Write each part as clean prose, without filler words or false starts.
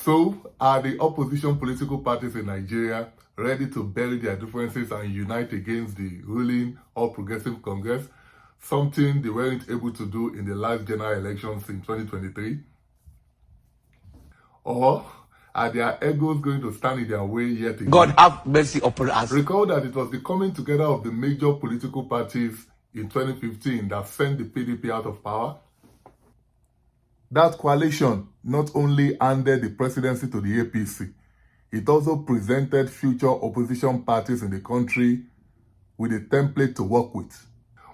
So, are the opposition political parties in Nigeria ready to bury their differences and unite against the ruling All Progressive Congress, something they weren't able to do in the last general elections in 2023? Or are their egos going to stand in their way yet again? God have mercy upon us. Recall that it was the coming together of the major political parties in 2015 that sent the PDP out of power. That coalition not only handed the presidency to the APC, it also presented future opposition parties in the country with a template to work with.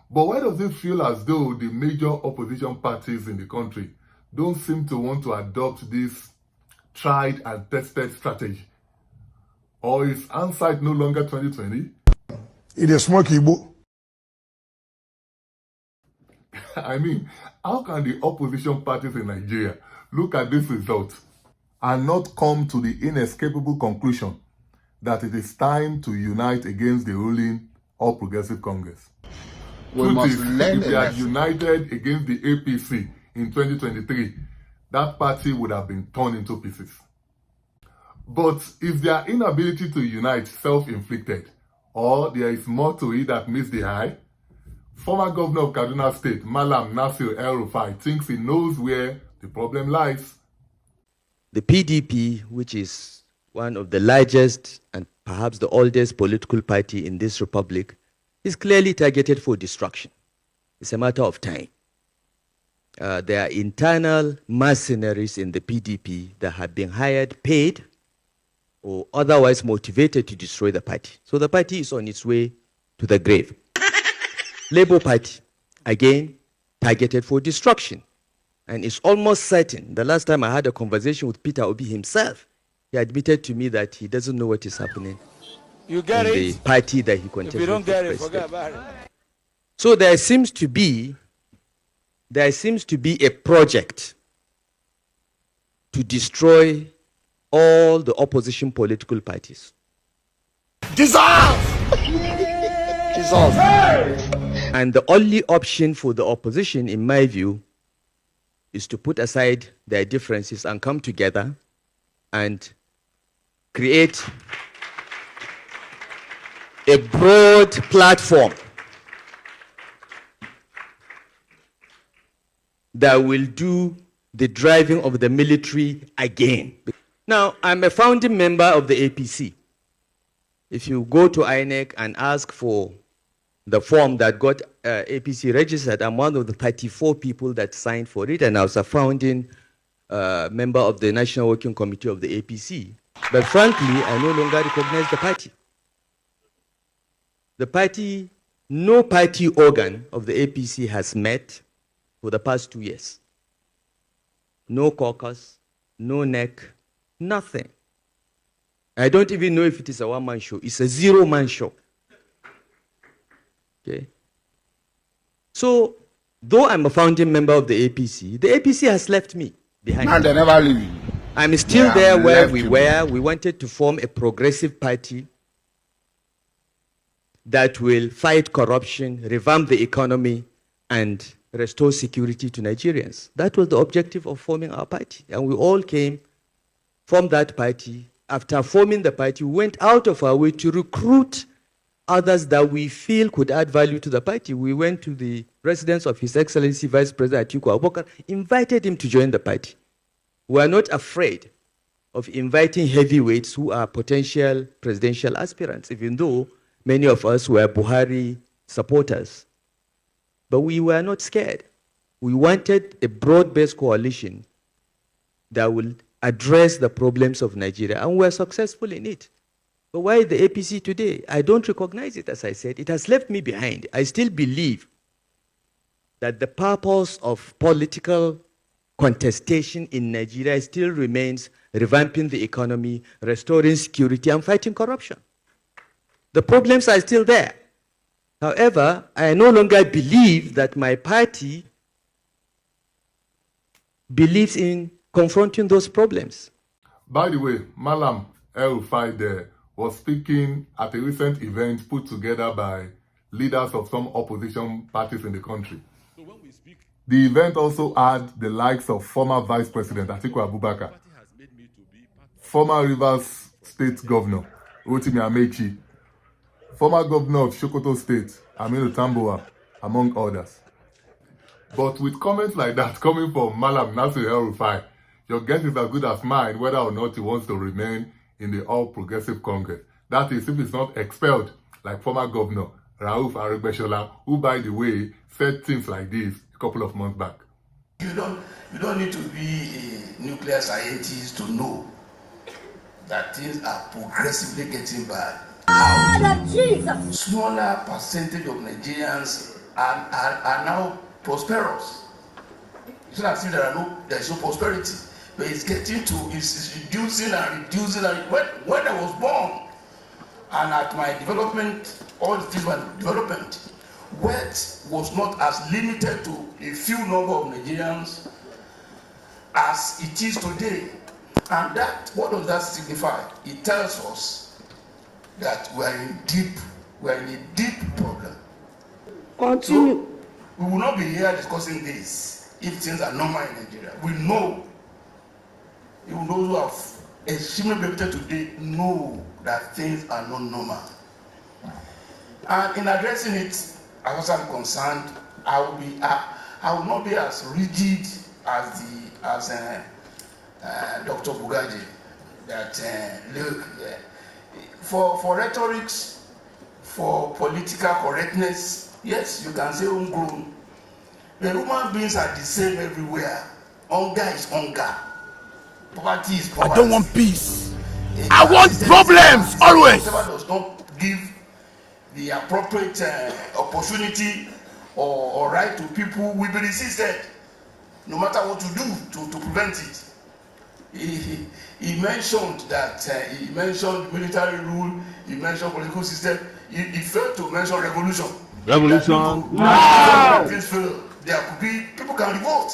But why does it feel as though the major opposition parties in the country don't seem to want to adopt this tried and tested strategy? Or is hindsight no longer 2020? It is smoky, Igbo. I mean, how can the opposition parties in Nigeria look at this result and not come to the inescapable conclusion that it is time to unite against the ruling All Progressive Congress? Truth is, if they had united against the APC in 2023, that party would have been torn into pieces. But is their inability to unite self-inflicted, or there is more to it that meets the eye? Former governor of Kaduna State, Malam Nasir El-Rufai, thinks he knows where the problem lies. The PDP, which is one of the largest and perhaps the oldest political party in this republic, is clearly targeted for destruction. It's a matter of time. There are internal mercenaries in the PDP that have been hired, paid, or otherwise motivated to destroy the party. So the party is on its way to the grave. Labour Party, again, targeted for destruction. And it's almost certain. The last time I had a conversation with Peter Obi himself, he admitted to me that he doesn't know what is happening in the party that he contested. If you don't get it, forget about it. So there seems to be a project to destroy all the opposition political parties. Dissolve! Dissolve. And the only option for the opposition, in my view, is to put aside their differences and come together and create a broad platform that will do the driving of the military again. Now, I'm a founding member of the APC. If you go to INEC and ask for the form that got APC registered, I'm one of the 34 people that signed for it, and I was a founding member of the National Working Committee of the APC. But frankly, I no longer recognize the party. The party, no party organ of the APC has met for the past 2 years. No caucus, no NEC, nothing. I don't even know if it is a one-man show. It's a zero-man show. Okay. So, though I'm a founding member of the APC has left me behind. And they never leave you. I'm still there where we were. We wanted to form a progressive party that will fight corruption, revamp the economy, and restore security to Nigerians. That was the objective of forming our party. And we all came from that party. After forming the party, we went out of our way to recruit others that we feel could add value to the party. We went to the residence of His Excellency Vice President Atiku Abubakar, invited him to join the party. We are not afraid of inviting heavyweights who are potential presidential aspirants, even though many of us were Buhari supporters. But we were not scared. We wanted a broad-based coalition that will address the problems of Nigeria, and we were successful in it. But why the APC today? I don't recognize it, as I said. It has left me behind. I still believe that the purpose of political contestation in Nigeria still remains revamping the economy, restoring security, and fighting corruption. The problems are still there. However, I no longer believe that my party believes in confronting those problems. By the way, Malam El-Rufai there was speaking at a recent event put together by leaders of some opposition parties in the country. So when we speak, the event also had the likes of former Vice President Atiku Abubakar former Rivers State Governor Rotimi Amechi, former Governor of Sokoto State Aminu Tambuwal, among others. But with comments like that coming from Malam Nasir El-Rufai, your guess is as good as mine whether or not he wants to remain in the All Progressive Congress. That is, if he's not expelled like former Governor Rauf Aregbesola, who, by the way, said things like this a couple of months back. You don't need to be a nuclear scientist to know that things are progressively getting bad. Jesus. Smaller percentage of Nigerians are now prosperous. It's not as if there is no prosperity, but it's reducing and reducing. And when I was born, and at my development, all the things were development, wealth was not as limited to a few number of Nigerians as it is today. And that, what does that signify? It tells us that we are in a deep problem. Continue. So, we will not be here discussing this if things are normal in Nigeria. We know, even those who have extremely benefited today know that things are not normal. And in addressing it, as far as I'm concerned, I will not be as rigid as Dr. Bugaji. That look, for rhetorics, for political correctness, yes, you can say homegrown. The human beings are the same everywhere. Hunger is hunger. Poverty is poverty. I don't want peace. I want problems always. Whoever does not give the appropriate opportunity or right to people will be resisted, no matter what to do to prevent it. He mentioned that he mentioned military rule, he mentioned political system, he failed to mention revolution. Revolution. No! There could be, people can revolt.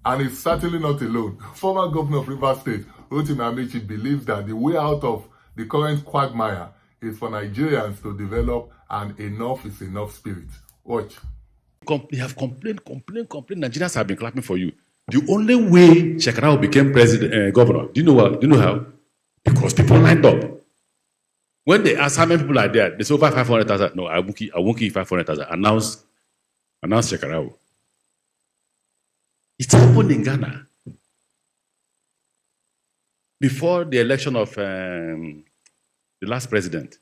And he's certainly not alone. Former Governor of Rivers State, Rotimi Amechi, believes that the way out of the current quagmire is for Nigerians to develop an enough is enough spirit. Watch. They have complained. Nigerians have been clapping for you. The only way Shekarau became governor, do you know how? Because people lined up. When they ask how many people are there, they say over 500,000. No, I won't give 500,000. Announce Shekarau. It happened in Ghana. Before the election of the last president.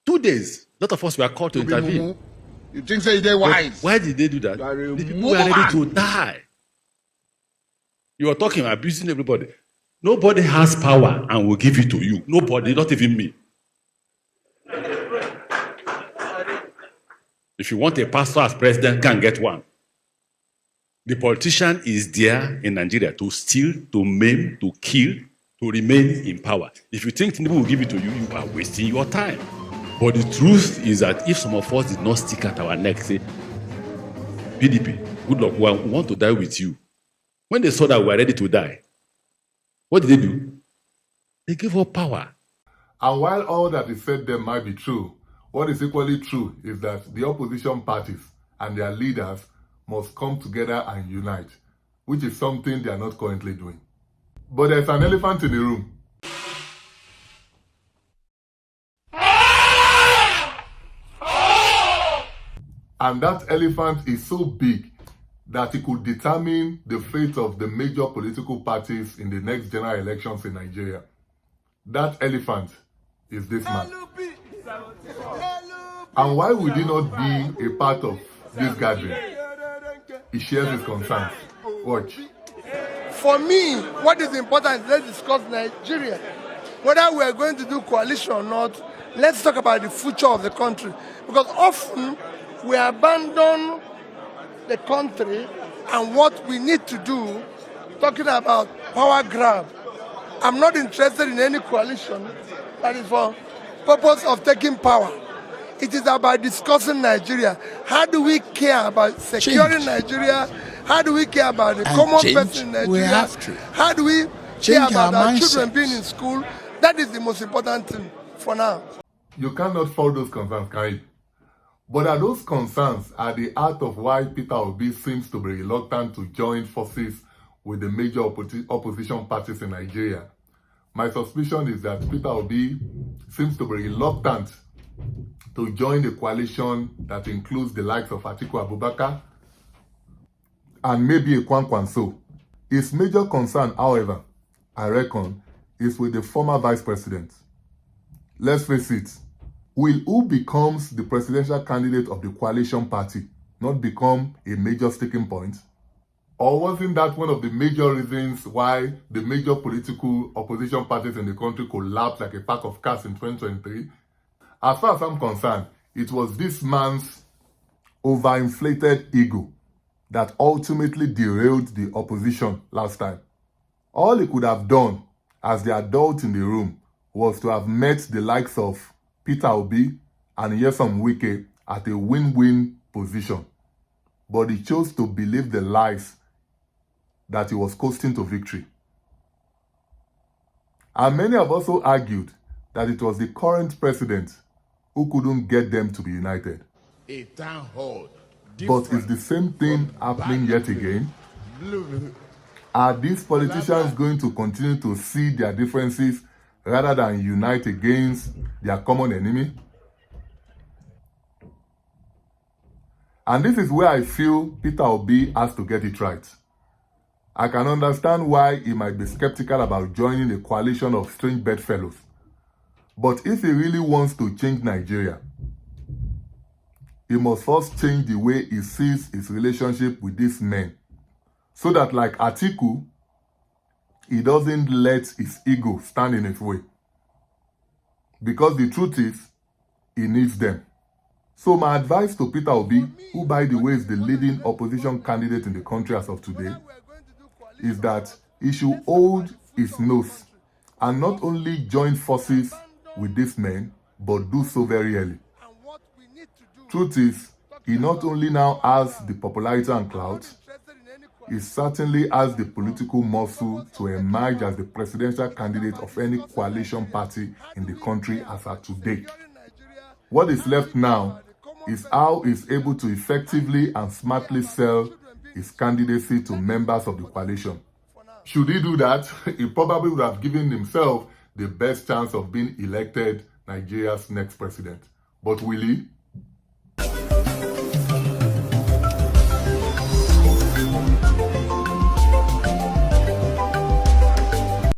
2 days, a lot of us were called to intervene. You think so they're wise? Why did they do that? The people were ready to die. You are talking, abusing everybody. Nobody has power and will give it to you. Nobody, not even me. If you want a pastor as president, go and get one. The politician is there in Nigeria to steal, to maim, to kill, to remain in power. If you think people will give it to you, you are wasting your time. But the truth is that if some of us did not stick at our neck, say, PDP, good luck, we want to die with you. When they saw that we were ready to die, what did they do? They gave up power. And while all that is said there might be true, what is equally true is that the opposition parties and their leaders must come together and unite, which is something they are not currently doing. But there's an elephant in the room. And that elephant is so big that it could determine the fate of the major political parties in the next general elections in Nigeria. That elephant is this man. And why would he not be a part of this gathering? He shares his concerns. Watch. For me, what is important is let's discuss Nigeria. Whether we are going to do coalition or not, let's talk about the future of the country. Because often we abandon the country and what we need to do, talking about power grab. I'm not interested in any coalition that is for purpose of taking power. It is about discussing Nigeria. How do we care about securing Nigeria? How do we care about the common person in Nigeria? We have to. How do we care about our children being in school? That is the most important thing for now. You cannot fault those concerns, can you? But are those concerns at the heart of why Peter Obi seems to be reluctant to join forces with the major opposition parties in Nigeria. My suspicion is that Peter Obi seems to be reluctant to join a coalition that includes the likes of Atiku Abubakar and maybe a Kwankwanso. His major concern, however, I reckon, is with the former vice president. Let's face it, will who becomes the presidential candidate of the coalition party not become a major sticking point? Or wasn't that one of the major reasons why the major political opposition parties in the country collapsed like a pack of cards in 2023? As far as I'm concerned, it was this man's overinflated ego that ultimately derailed the opposition last time. All he could have done as the adult in the room was to have met the likes of Peter Obi and Nyesom Wike at a win-win position. But he chose to believe the lies that he was coasting to victory. And many have also argued that it was the current president who couldn't get them to be united. A town hall. But is the same thing happening yet again? Are these politicians going to continue to see their differences rather than unite against their common enemy? And this is where I feel Peter Obi has to get it right. I can understand why he might be skeptical about joining a coalition of strange bedfellows. But if he really wants to change Nigeria, he must first change the way he sees his relationship with these men, so that, like Atiku, he doesn't let his ego stand in his way. Because the truth is, he needs them. So my advice to Peter Obi, who by the way is the leading opposition candidate in the country as of today, is that he should hold his nose and not only join forces with these men, but do so very early. Truth is, he not only now has the popularity and clout, he certainly has the political muscle to emerge as the presidential candidate of any coalition party in the country as of today. What is left now is how he's able to effectively and smartly sell his candidacy to members of the coalition. Should he do that, he probably would have given himself the best chance of being elected Nigeria's next president. But will he?